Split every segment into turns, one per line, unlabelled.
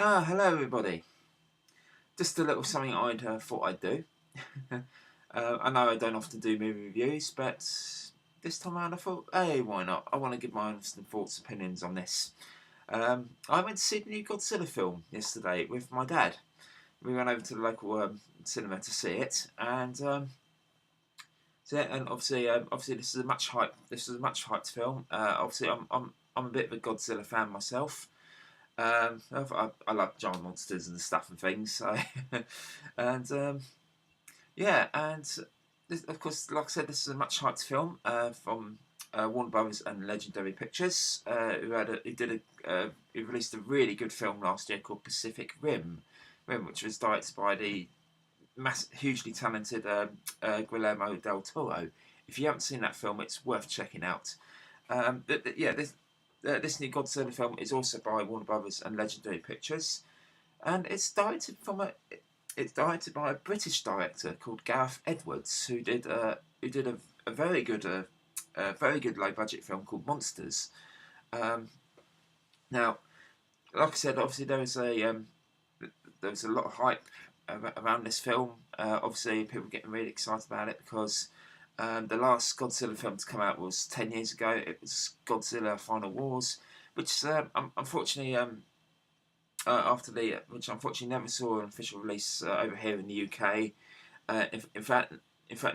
Hello everybody. Just a little something I'd thought I'd do. I know I don't often do movie reviews, but this time around I thought, hey, why not? I want to give my honest and thoughts, opinions on this. I went to see the new Godzilla film yesterday with my dad. We went over to the local cinema to see it, and obviously this is a much hyped. This is a much hyped film. Obviously, I'm a bit of a Godzilla fan myself. I love giant monsters and stuff and things. So, and yeah, and this, of course, like I said, this is a much hyped film from Warner Brothers and Legendary Pictures, who released a really good film last year called Pacific Rim, which was directed by the hugely talented Guillermo del Toro. If you haven't seen that film, it's worth checking out. This new Godzilla film is also by Warner Brothers and Legendary Pictures, and it's directed by a British director called Gareth Edwards, who did a very good low budget film called Monsters. Now, like I said, obviously there was a lot of hype around this film. Obviously, people getting really excited about it because the last Godzilla film to come out was 10 years ago. It was Godzilla Final Wars, which unfortunately which unfortunately never saw an official release over here in the UK. In fact,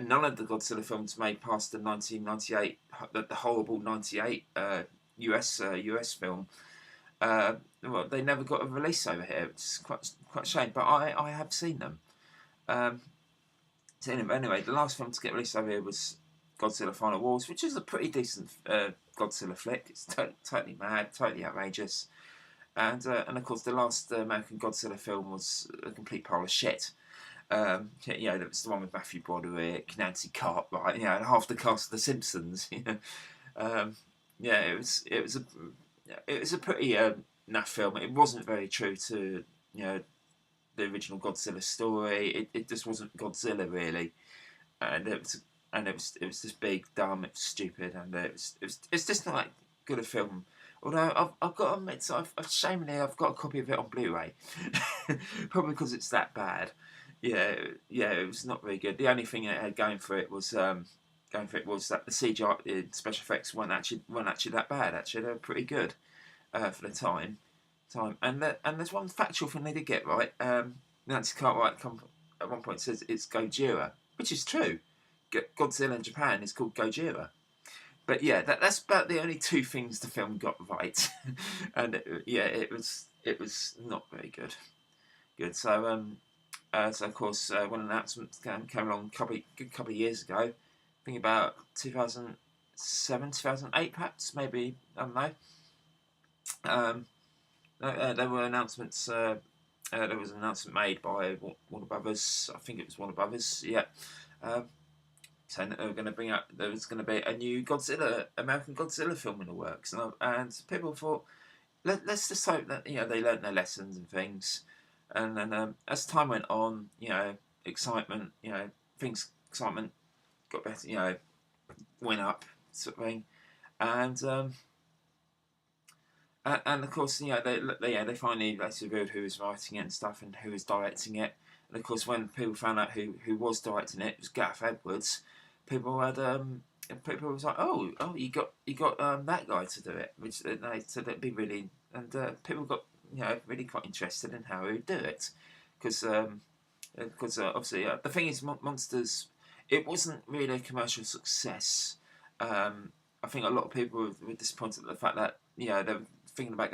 none of the Godzilla films made past the 1998, the horrible 98 US film. Well, they never got a release over here, which is quite a shame. But I have seen them. So anyway, the last film to get released over here was Godzilla Final Wars, which is a pretty decent Godzilla flick. It's totally mad, totally outrageous. And of course, the last American Godzilla film was a complete pile of shit. That was the one with Matthew Broderick, Nancy Cartwright, and half the cast of The Simpsons. It was a pretty naff film. It wasn't very true to the original Godzilla story. It just wasn't Godzilla really, and it was just big, dumb, it was stupid, and it's just not that good a film. Although I've got to admit, I've got a copy of it on Blu-ray, probably because it's that bad. It was not very good. The only thing it had going for it was that the CGI, the special effects weren't actually that bad. Actually, they were pretty good for the time. And there's one factual thing they did get right. Nancy Cartwright at one point says it's Gojira, which is true. Godzilla in Japan is called Gojira. But yeah, that's about the only two things the film got right, and it was not very good. So of course when an announcement came along a couple of years ago, I think about 2007, 2008 perhaps, maybe, I don't know. There were announcements. There was an announcement made by Warner Brothers. I think it was Warner Brothers. Yeah. Saying that there was going to be a new American Godzilla film in the works, and people thought, let's just hope that they learnt their lessons and things, and then as time went on, excitement got better, went up, sort of thing, and of course, they finally revealed who was writing it and stuff and who was directing it, and of course when people found out who was directing it, it was Gareth Edwards. People was like, oh, you got that guy to do it, which they said it'd be really, and people got really quite interested in how he would do it, because obviously the thing is, Monsters, it wasn't really a commercial success. I think a lot of people were disappointed at the fact that they were thinking about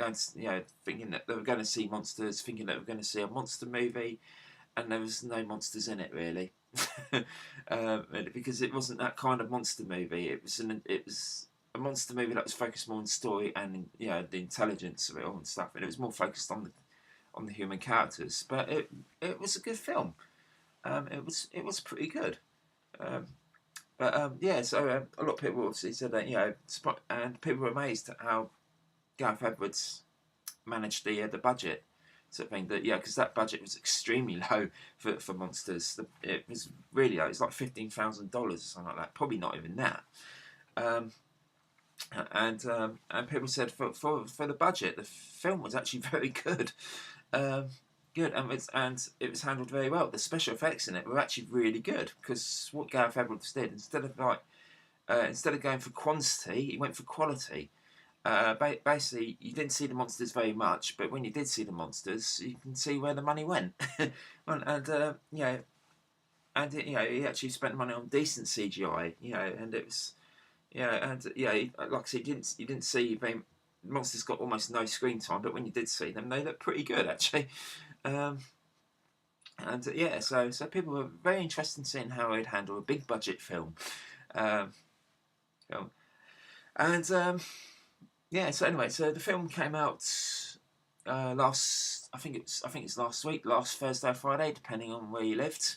thinking that they were going to see Monsters, thinking that they were going to see a monster movie, and there was no monsters in it really. Because it wasn't that kind of monster movie. It was a monster movie that was focused more on story and the intelligence of it all and stuff, and it was more focused on the human characters. But it was a good film. It was pretty good. So a lot of people obviously said that and people were amazed at how Gareth Edwards managed the budget. Sort of thing because that budget was extremely low for Monsters. It was really low. It's like $15,000 or something like that. Probably not even that. And people said for the budget, the film was actually very good. good, and it was handled very well. The special effects in it were actually really good, because what Gareth Edwards did, instead of going for quantity, he went for quality. Basically, you didn't see the monsters very much, but when you did see the monsters, you can see where the money went. And he actually spent money on decent CGI, and it was, like I said, you didn't see very, monsters got almost no screen time, but when you did see them, they looked pretty good actually. Um, so people were very interested in seeing how he'd handle a big budget film. Um, and So anyway, so the film came out I think it's last week, last Thursday or Friday, depending on where you lived.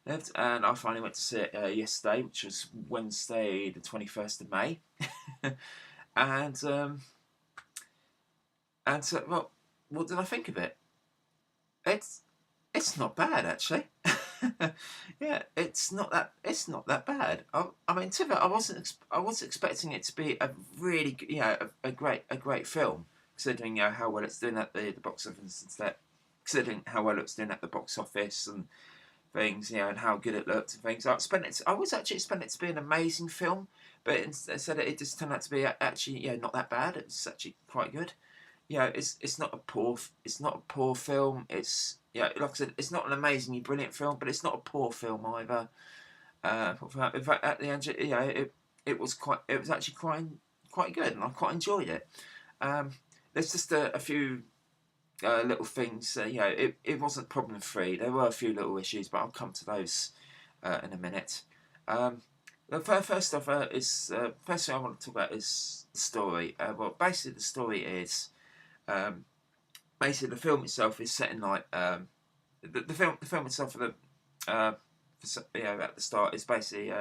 And I finally went to see it yesterday, which was Wednesday, the 21st of May. and so, well, what did I think of it? It's not bad actually. Yeah, it's not that bad. I mean, to be I was expecting it to be a really, a great film, considering how well it's doing at the box office and that, considering how well it's doing at the box office and things, and how good it looked and things. I was actually expecting it to be an amazing film, but instead it just turned out to be actually, not that bad. It's actually quite good. It's not a poor film. It's, like I said, it's not an amazingly brilliant film, but it's not a poor film either. In fact, at the end, it was actually quite good, and I quite enjoyed it. There's just a few little things. It wasn't problem free. There were a few little issues, but I'll come to those in a minute. The first thing I want to talk about is the story. Well, basically, the story is. Basically, the film itself is set in like the film itself at the start is basically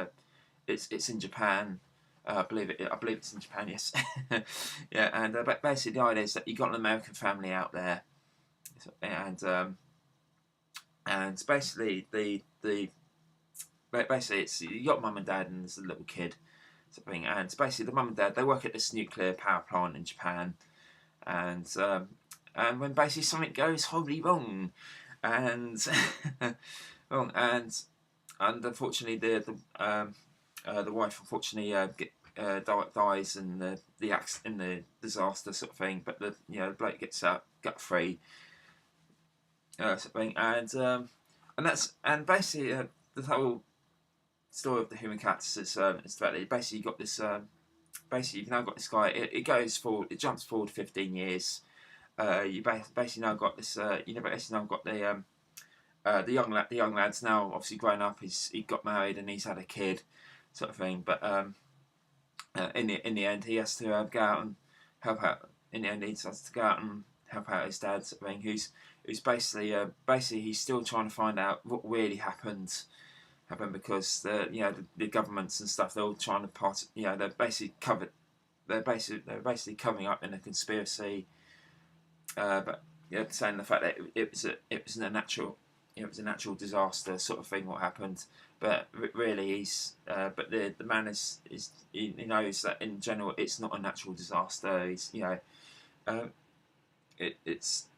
it's in Japan. I believe it's in Japan. Yes, yeah. And basically, the idea is that you got an American family out there, and basically basically it's you got mum and dad and there's a little kid, something. And basically, the mum and dad, they work at this nuclear power plant in Japan. And when basically something goes horribly wrong, and and unfortunately the wife unfortunately dies in the disaster sort of thing, but the bloke gets out gut free, sort of thing. And basically the whole story of the human cactus is that basically you got this. Basically, you've now got this guy. It goes forward. It jumps forward 15 years. You basically now got this. Basically now got the young lad's now obviously grown up. He got married and he's had a kid, sort of thing. But in the end, he has to go out and help out. In the end, he has to go out and help out his dad, sort of thing. Who's basically he's still trying to find out what really happened, because the governments and stuff, they're all trying to they're basically covering up in a conspiracy, but saying the fact that it was a natural disaster sort of thing what happened, but really but the man he knows that in general it's not a natural disaster. It's it's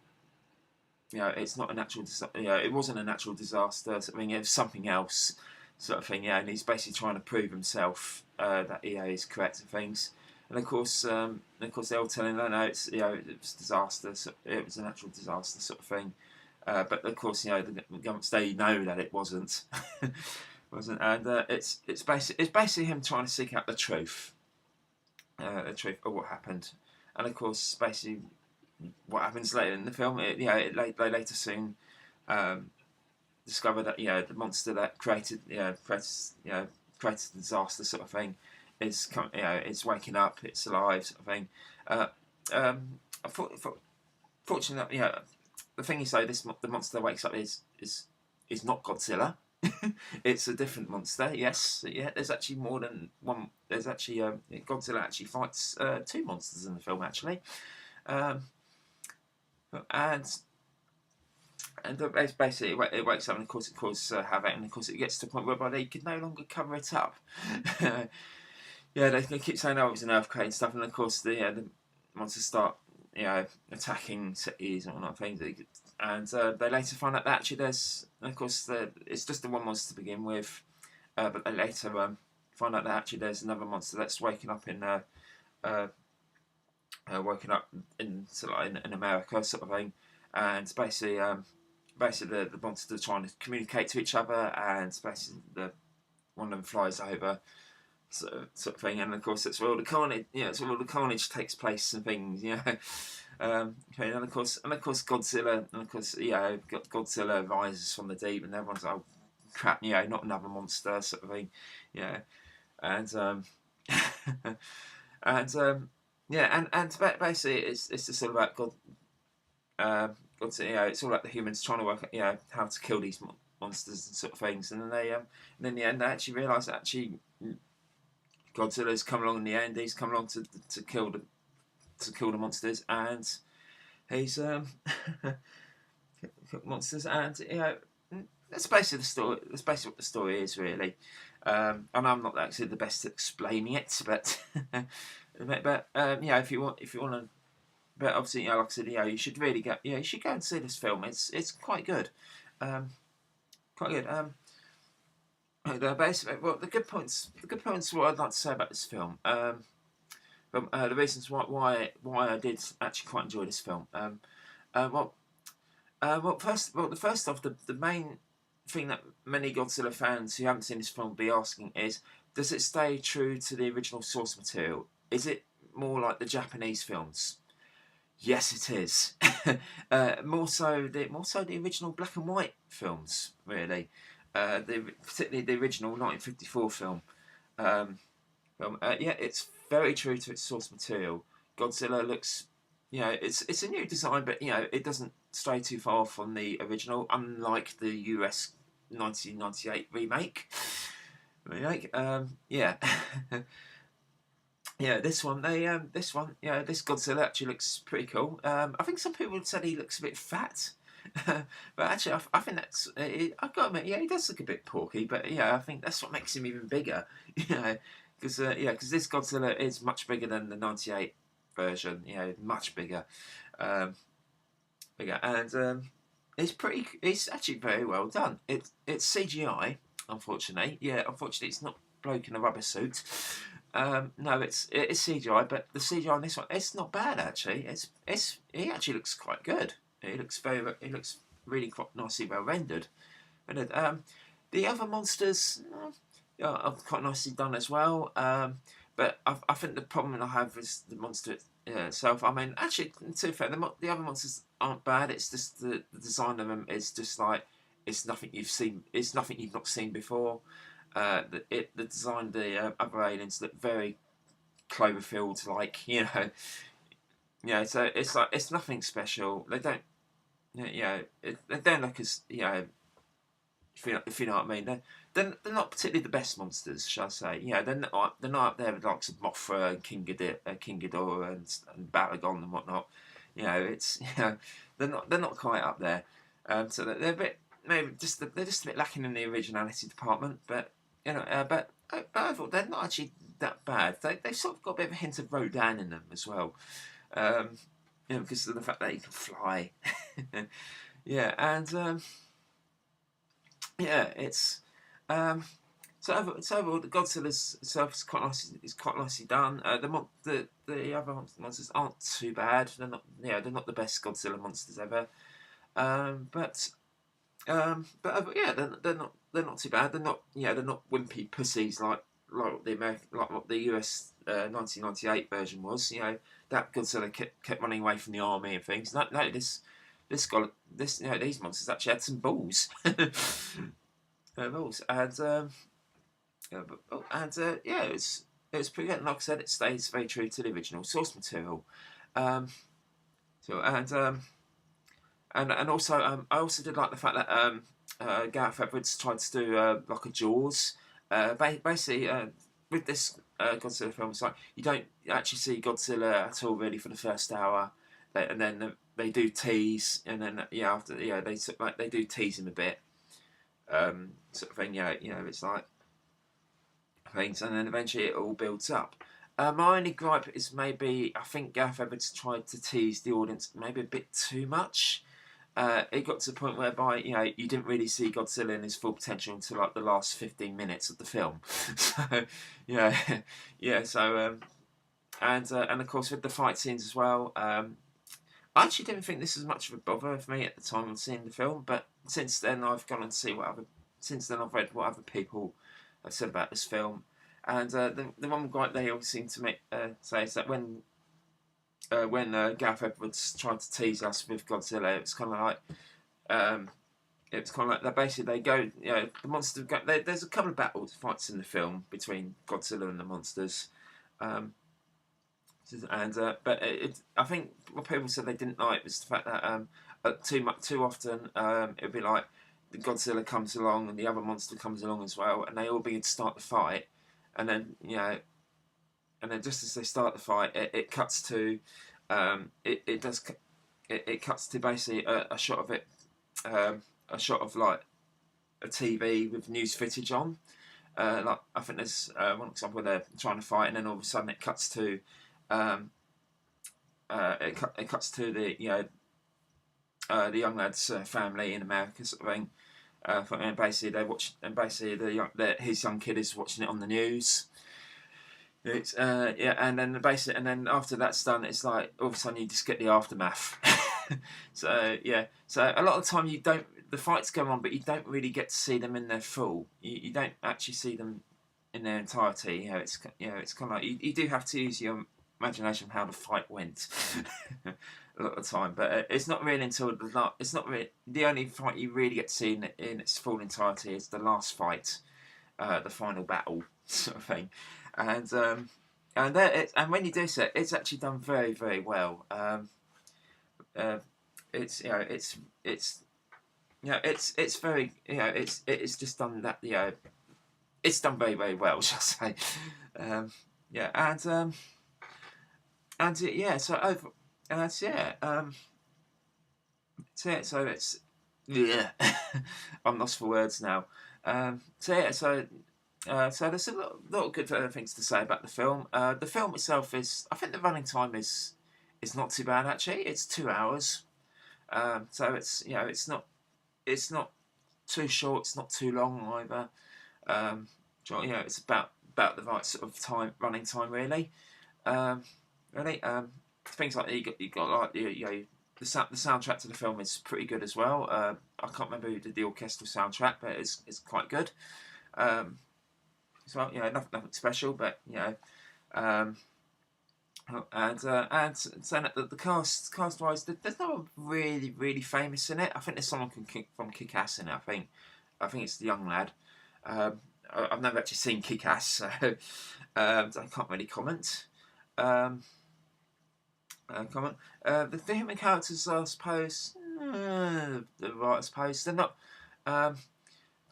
not a natural disaster. It wasn't a natural disaster. I mean, it was something else, sort of thing. And he's basically trying to prove himself that is correct and things. And of course, they're all telling him, no, it was disaster. So it was a natural disaster, sort of thing. But of course, the governments, they know that it wasn't, and it's basically him trying to seek out the truth of what happened. And of course, basically, what happens later in the film, they later soon discover that the monster that created the disaster, sort of thing, is waking up, it's alive, sort of thing. Fortunately, the thing is though, the monster that wakes up is not Godzilla. It's a different monster. Yes, there's actually more than one. There's actually Godzilla actually fights two monsters in the film actually. And basically it wakes up and of course it causes havoc, and of course it gets to the point whereby they could no longer cover it up. They keep saying, oh, it was an earthquake and stuff, and of course the monsters start attacking cities and whatnot things. And they later find out that actually there's, of course, it's just the one monster to begin with, but they later find out that actually there's another monster that's waking up uh, waking up in sort of like in America, sort of thing, and basically the monsters are trying to communicate to each other, and basically one of them flies over, sort of thing, and of course it's where all the carnage, it's where all the carnage takes place and things, okay, and of course Godzilla, and of course Godzilla rises from the deep, and everyone's like, oh crap, not another monster, sort of thing, and and and basically it's just all about Godzilla, it's all about the humans trying to work out, how to kill these monsters and sort of things, and then and in the end they actually realise that actually Godzilla's come along in the end. He's come along to kill the monsters, and he's monsters, and that's basically the story. That's basically what the story is, really. And I'm not actually the best at explaining it, but if you want to, but obviously, like I said, you should really go. You should go and see this film. It's quite good, quite good. Basically, well, the good points. What I'd like to say about this film. The reasons why I did actually quite enjoy this film. The first off, the main thing that many Godzilla fans who haven't seen this film will be asking is, does it stay true to the original source material? Is it more like the Japanese films? Yes, it is. More so the original black and white films, really. Particularly the original 1954 film. It's very true to its source material. Godzilla looks, it's a new design, but it doesn't stray too far from the original, unlike the US 1998 remake. This one, this Godzilla actually looks pretty cool. I think some people would say he looks a bit fat, but actually, I think that's. I've got to admit, he does look a bit porky, but I think that's what makes him even bigger. Because this Godzilla is much bigger than the '98 version. Much bigger, and it's actually very well done. It's CGI, unfortunately. Unfortunately, it's not bloke in a rubber suit. No, it's CGI, but the CGI on this one, it's not bad actually. He actually looks quite good. It looks really quite nicely well rendered. And the other monsters are quite nicely done as well. But I think the problem I have is the monster itself. I mean, actually, to be fair, the other monsters aren't bad. It's just the design of them is just like, it's nothing you've seen. It's nothing you've not seen before. The design of the other aliens look very Cloverfield like, So it's like, it's nothing special. They don't, they don't look as, if you know what I mean. They're not particularly the best monsters, shall I say? They're not up there with like Mothra and King Ghidorah and Baragon and whatnot. It's they're not quite up there. So they're a bit, maybe they're just a bit lacking in the originality department, but but overall they're not actually that bad. They've sort of got a bit of a hint of Rodan in them as well, because of the fact that he can fly. It's so overall the Godzilla's itself is quite nicely done. The other monsters aren't too bad. They're not the best Godzilla monsters ever. They're not too bad. They're not wimpy pussies like what the US 1998 version was. That Godzilla kept running away from the army and things. No, these monsters actually had some balls. Balls, it's pretty good. And like I said, it stays very true to the original source material. And also, I also did like the fact that Gareth Edwards tried to do like a Jaws. Basically, with this Godzilla film, it's like you don't actually see Godzilla at all really for the first hour, and then they do tease, and then they do tease him a bit, sort of thing. It's like things, and then eventually it all builds up. My only gripe is maybe I think Gareth Edwards tried to tease the audience maybe a bit too much. It got to the point whereby you didn't really see Godzilla in his full potential until like the last 15 minutes of the film. So yeah, yeah. So and of course with the fight scenes as well. I actually didn't think this was much of a bother for me at the time of seeing the film, but since then I've gone and see what other. Since then I've read what other people have said about this film, and the one gripe they always seem to say is that when Gareth Edwards tried to tease us with Godzilla, it was kind of like that. Basically, they go, the monster. There's a couple of fights in the film between Godzilla and the monsters, and I think what people said they didn't like was the fact that too often it'd be like the Godzilla comes along and the other monster comes along as well, and they all begin to start the fight, and then and then just as they start the fight, it cuts to it cuts to basically a shot of it, a shot of like a TV with news footage on. Like I think there's one example where they're trying to fight, and then all of a sudden it cuts to it cuts to the the young lad's family in America sort of thing. And basically they watch, and basically his young kid is watching it on the news. It's and then after that's done, it's like all of a sudden you just get the aftermath. So a lot of the time the fights go on, but you don't really get to see them in their full. You don't actually see them in their entirety. It's kind of like you do have to use your imagination of how the fight went a lot of the time, but it's not really until it's not really the only fight you really get to see in its full entirety is the last fight, the final battle sort of thing. And when you do so, it's actually done very, very well. It's very it's just done that it's done very, very well, shall I say. Yeah and yeah so over and that's yeah so it's yeah I'm lost for words now. So there's a lot of good things to say about the film. The film itself I think the running time is not too bad actually. It's 2 hours. So it's not too short. It's not too long either. It's about the right sort of running time really. Really, things like you got like the soundtrack to the film is pretty good as well. I can't remember who did the orchestral soundtrack, but it's quite good. So nothing special, but and saying that the cast wise, there's no one really famous in it. I think there's someone from Kick-Ass in it. I think it's the young lad. I've never actually seen Kick-Ass, so I can't really comment. The human characters, I suppose, I suppose they're not. They're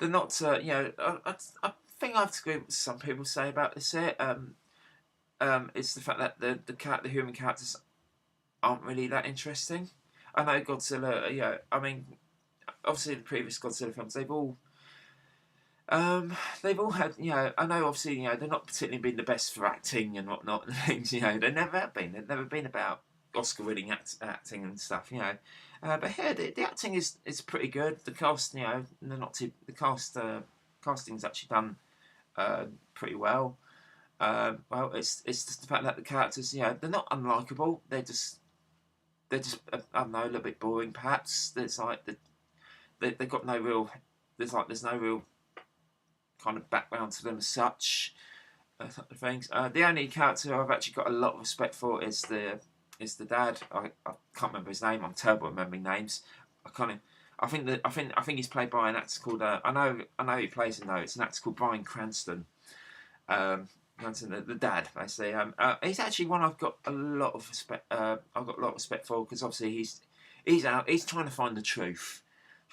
not. I think I have to agree with what some people say about this here. It's the fact that the human characters aren't really that interesting. I know Godzilla. I mean, obviously the previous Godzilla films, they've all had. I know obviously they're not particularly been the best for acting and whatnot and things. They never have been. They've never been about Oscar-winning acting and stuff. But here the acting is pretty good. The cast, they're not too. The casting's actually done pretty well. It's just the fact that the characters, they're not unlikable. They're just I don't know, a little bit boring perhaps. There's like they've got no real. There's no real kind of background to them as such. Things. The only character I've actually got a lot of respect for is the dad. I can't remember his name. I'm terrible at remembering names. I think he's played by an actor called. I know he plays in though. It's an actor called Bryan Cranston. The dad, basically. He's actually one I've got a lot of respect. I've got a lot of respect for because obviously he's out. He's trying to find the truth,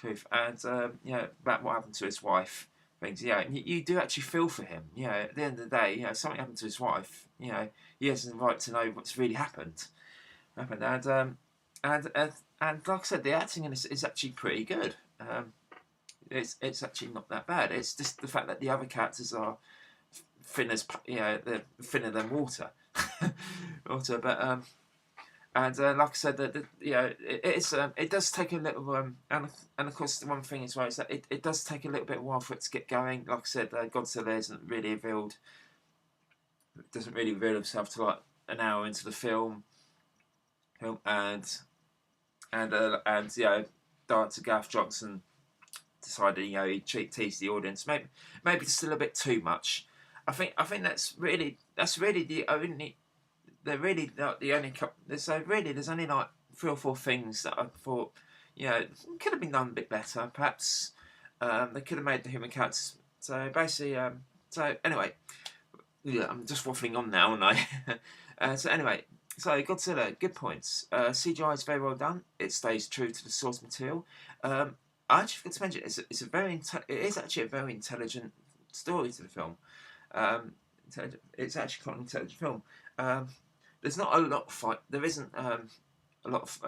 and about what happened to his wife. Things, you do actually feel for him. At the end of the day, something happened to his wife. He has the right to know what's really happened. And like I said, the acting in this is actually pretty good. It's actually not that bad. It's just the fact that the other characters are thin as they're thinner than water. author, but and like I said, it does take a little and of course the one thing as well is that it does take a little bit of a while for it to get going. Like I said, Godzilla doesn't really reveal himself to like an hour into the film, and director Gareth Johnson decided he'd tease the audience maybe just a little bit too much. I think that's really the only they're really not the only couple. There's only like 3 or 4 things that I thought could have been done a bit better. Perhaps they could have made the human characters. So basically, so anyway, yeah, I'm just waffling on now, aren't I? So anyway, so Godzilla, good points. CGI is very well done. It stays true to the source material. I actually forgot to mention it is actually a very intelligent story to the film. It's actually quite an intelligent film. There's not a lot of fight. There isn't a lot of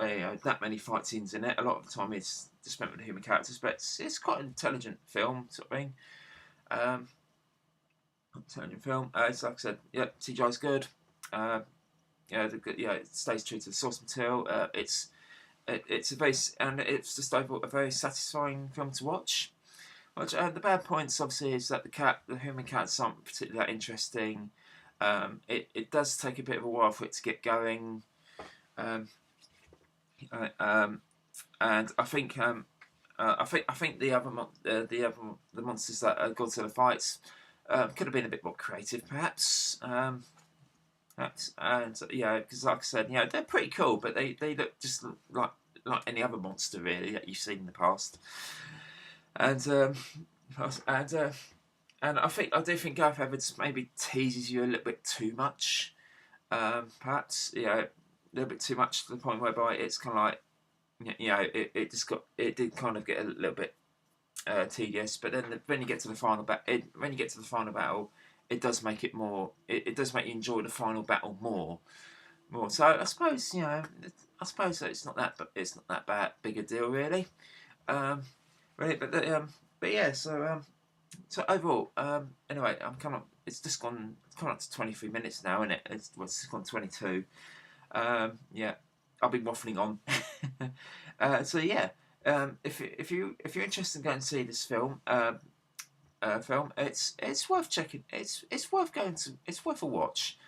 that many fight scenes in it. A lot of the time it's just spent with the human characters, but it's quite an intelligent film sort of thing. Intelligent film. It's like I said, yeah, CGI's good. It stays true to the source material. It's just overall a very satisfying film to watch. Which the bad points obviously is that the human cats aren't particularly that interesting. It does take a bit of a while for it to get going, and I think the monsters that Godzilla fights could have been a bit more creative, perhaps. And because like I said, they're pretty cool, but they look just like any other monster really that you've seen in the past. And I do think Gareth Evans maybe teases you a little bit too much, perhaps a little bit too much to the point whereby it's kind of like it did kind of get a little bit tedious. But then when you get to the final battle, it does make it more. It does make you enjoy the final battle more. So I suppose that it's not that bad big a deal really. Really, but yeah. So overall, anyway, I'm coming up. It's coming up to 23 minutes now, isn't it? It's gone 22. Yeah, I've been waffling on. So yeah, if you're interested in going to see this film, it's worth checking. It's worth going to. It's worth a watch.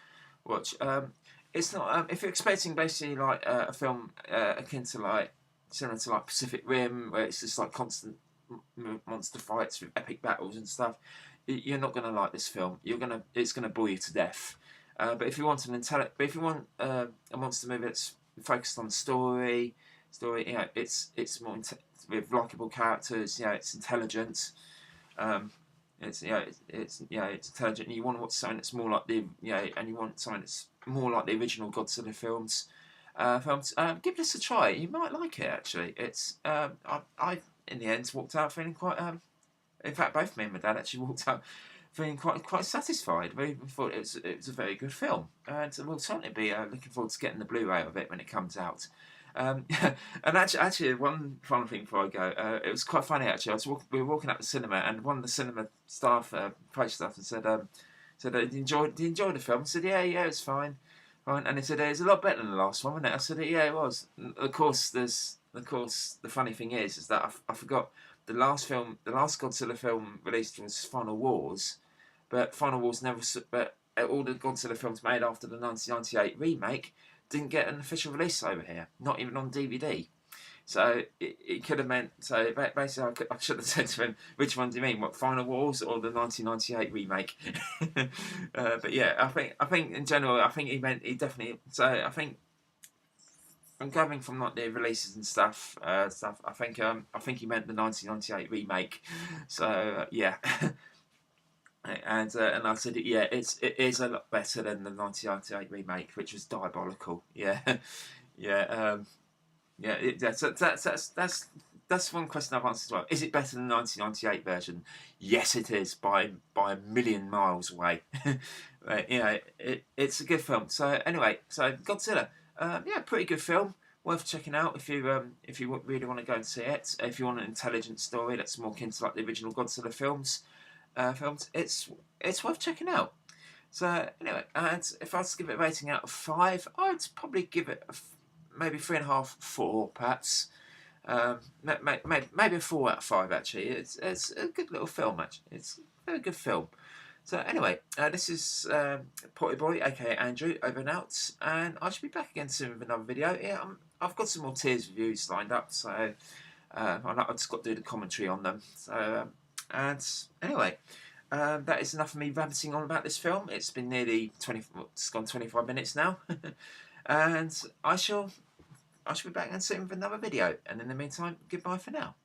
It's not if you're expecting basically like a film akin to like similar to like Pacific Rim, where it's just like constant monster fights with epic battles and stuff. You're not going to like this film. It's going to bore you to death. But if you want a monster movie that's focused on story, it's more with likable characters. It's intelligent. It's intelligent. And you want to watch something that's more like and you want something that's more like the original Godzilla films. Give this a try. You might like it actually. It's I in the end walked out feeling quite. In fact, both me and my dad actually walked out feeling quite satisfied. We thought it was a very good film, and we'll certainly be looking forward to getting the Blu-ray of it when it comes out. And actually, one final thing before I go, it was quite funny actually. We were walking up the cinema, and one of the cinema staff approached us and said, "Did you enjoy the film?" I said, "Yeah, it's fine." Fine. And he said, "It's a lot better than the last one, wasn't it?" I said, "Yeah, it was." And of course, the funny thing is that I forgot the last Godzilla film released was Final Wars, but Final Wars never. But all the Godzilla films made after the 1998 remake didn't get an official release over here, not even on DVD. So it could have meant. So basically, I should have said to him, "Which one do you mean? What, Final Wars or the 1998 remake?" But yeah, I think in general, I think he definitely. So I think I'm gathering from like the releases and stuff. I think he meant the 1998 remake. So yeah. And I said, yeah, it is a lot better than the 1998 remake, which was diabolical. Yeah, yeah. So that's one question I've answered as well. Is it better than the 1998 version? Yes, it is by a million miles away. It's a good film. So anyway, Godzilla, pretty good film. Worth checking out if you really want to go and see it. If you want an intelligent story that's more akin to like the original Godzilla films, it's worth checking out. So anyway, and if I was to give it a rating out of 5, I'd probably give it maybe 3.5, 4 perhaps. Maybe a 4 out of 5 actually. It's a good little film actually. It's a very good film. So anyway, this is Pottyboy, aka Andrew, over and out, and I should be back again soon with another video. Yeah, I've got some more Tears reviews lined up, so I've just got to do the commentary on them. So and anyway, that is enough of me ranting on about this film. It's been nearly 20. It's gone 25 minutes now, and I shall be back again soon with another video. And in the meantime, goodbye for now.